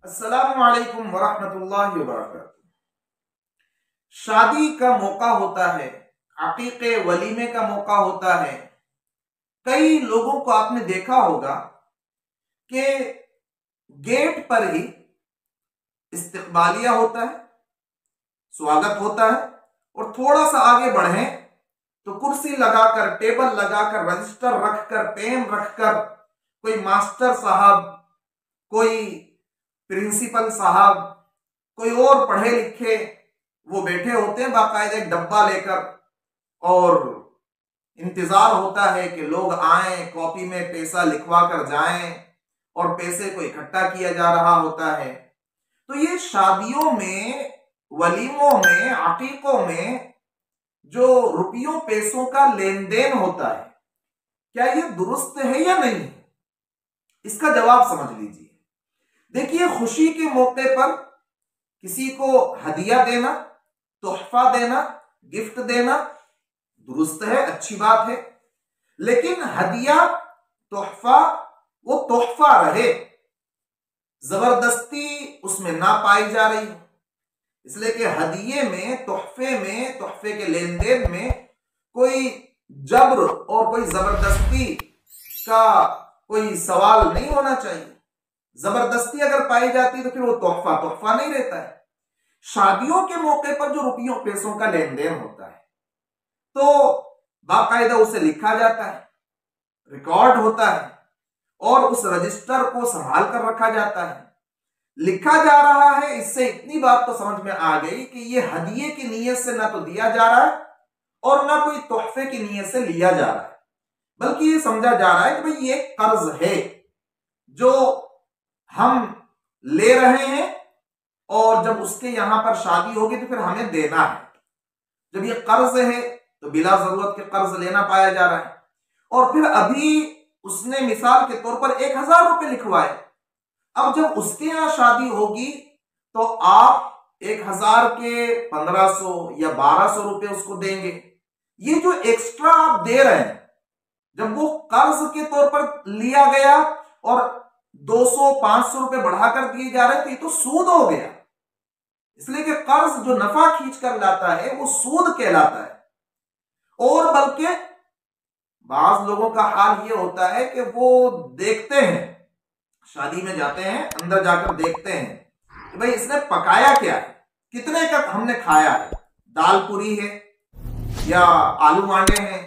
अस्सलामु अलैकुम वरहमतुल्लाहि वबरकातुहू। शादी का मौका होता है, अकीके वलीमे का मौका होता है। कई लोगों को आपने देखा होगा कि गेट पर ही इस्तकबालिया होता है, स्वागत होता है, और थोड़ा सा आगे बढ़े तो कुर्सी लगाकर, टेबल लगाकर, रजिस्टर रखकर, पेन रखकर कोई मास्टर साहब, कोई प्रिंसिपल साहब, कोई और पढ़े लिखे वो बैठे होते हैं बाकायदा एक डब्बा लेकर, और इंतजार होता है कि लोग आए, कॉपी में पैसा लिखवा कर जाएं, और पैसे को इकट्ठा किया जा रहा होता है। तो ये शादियों में, वलीमों में, अकीकों में जो रुपयों पैसों का लेन देन होता है, क्या ये दुरुस्त है या नहीं? इसका जवाब समझ लीजिए। देखिए, खुशी के मौके पर किसी को हदिया देना, तोहफा देना, गिफ्ट देना दुरुस्त है, अच्छी बात है। लेकिन हदिया, तोहफा वो तोहफा रहे, जबरदस्ती उसमें ना पाई जा रही हो। इसलिए कि हदिये में, तोहफे के लेन देन में कोई जबर और कोई जबरदस्ती का कोई सवाल नहीं होना चाहिए। जबरदस्ती अगर पाई जाती तो फिर वो तोहफा नहीं रहता है। शादियों के मौके पर जो रुपयों पैसों का लेन देन होता है, तो बाकायदा उसे लिखा जाता है, रिकॉर्ड होता है, और उस रजिस्टर को संभाल कर रखा जाता है। लिखा जा रहा है, इससे इतनी बात तो समझ में आ गई कि ये हदिये की नीयत से ना तो दिया जा रहा है और ना कोई तोहफे की नीयत से लिया जा रहा है, बल्कि ये समझा जा रहा है कि भाई ये कर्ज है जो हम ले रहे हैं, और जब उसके यहां पर शादी होगी तो फिर हमें देना है। जब ये कर्ज है तो बिला जरूरत के कर्ज लेना पाया जा रहा है। और फिर अभी उसने मिसाल के तौर पर 1000 रुपए लिखवाए, अब जब उसके यहां शादी होगी तो आप 1000 के 1500 या 1200 रुपए उसको देंगे। ये जो एक्स्ट्रा आप दे रहे हैं, जब वो कर्ज के तौर पर लिया गया और 200-500 रुपए बढ़ाकर दिए जा रहे हैं, तो ये तो सूद हो गया। इसलिए कि कर्ज जो नफा खींच कर लाता है वो सूद कहलाता है। और बल्कि बाज लोगों का हाल ये होता है कि वो देखते हैं, शादी में जाते हैं, अंदर जाकर देखते हैं कि भाई इसने पकाया क्या है, कितने का हमने खाया है, दाल पूरी है या आलू मांडे हैं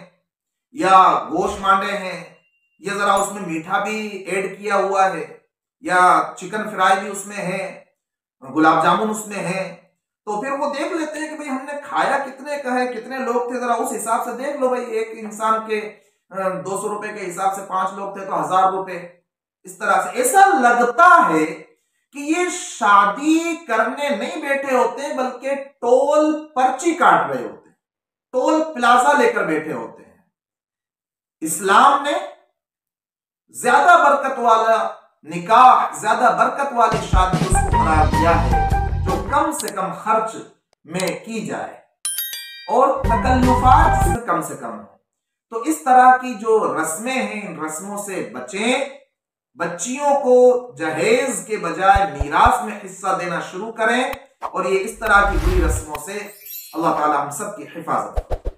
या गोश्त मांडे हैं, या जरा उसमें मीठा भी ऐड किया हुआ है, या चिकन फ्राई भी उसमें है, गुलाब जामुन उसमें है। तो फिर वो देख लेते हैं कि भाई हमने खाया कितने का है, कितने लोग थे, जरा उस हिसाब से देख लो भाई, एक इंसान के 200 रुपए के हिसाब से 5 लोग थे तो 1000 रुपए। इस तरह से ऐसा लगता है कि ये शादी करने नहीं बैठे होते, बल्कि टोल पर्ची काट रहे होते हैं, टोल प्लाजा लेकर बैठे होते हैं। इस्लाम ने ज्यादा बरकत वाला निकाह, ज्यादा बरकत वाली शादी उसको करार दिया है जो कम से कम खर्च में की जाए और तकल्लुफात कम से कम हो। तो इस तरह की जो रस्में हैं, इन रस्मों से बचें। बच्चियों को जहेज के बजाय मीरास में हिस्सा देना शुरू करें, और ये इस तरह की बुरी रस्मों से अल्लाह ताला हम सब की हिफाजत करे।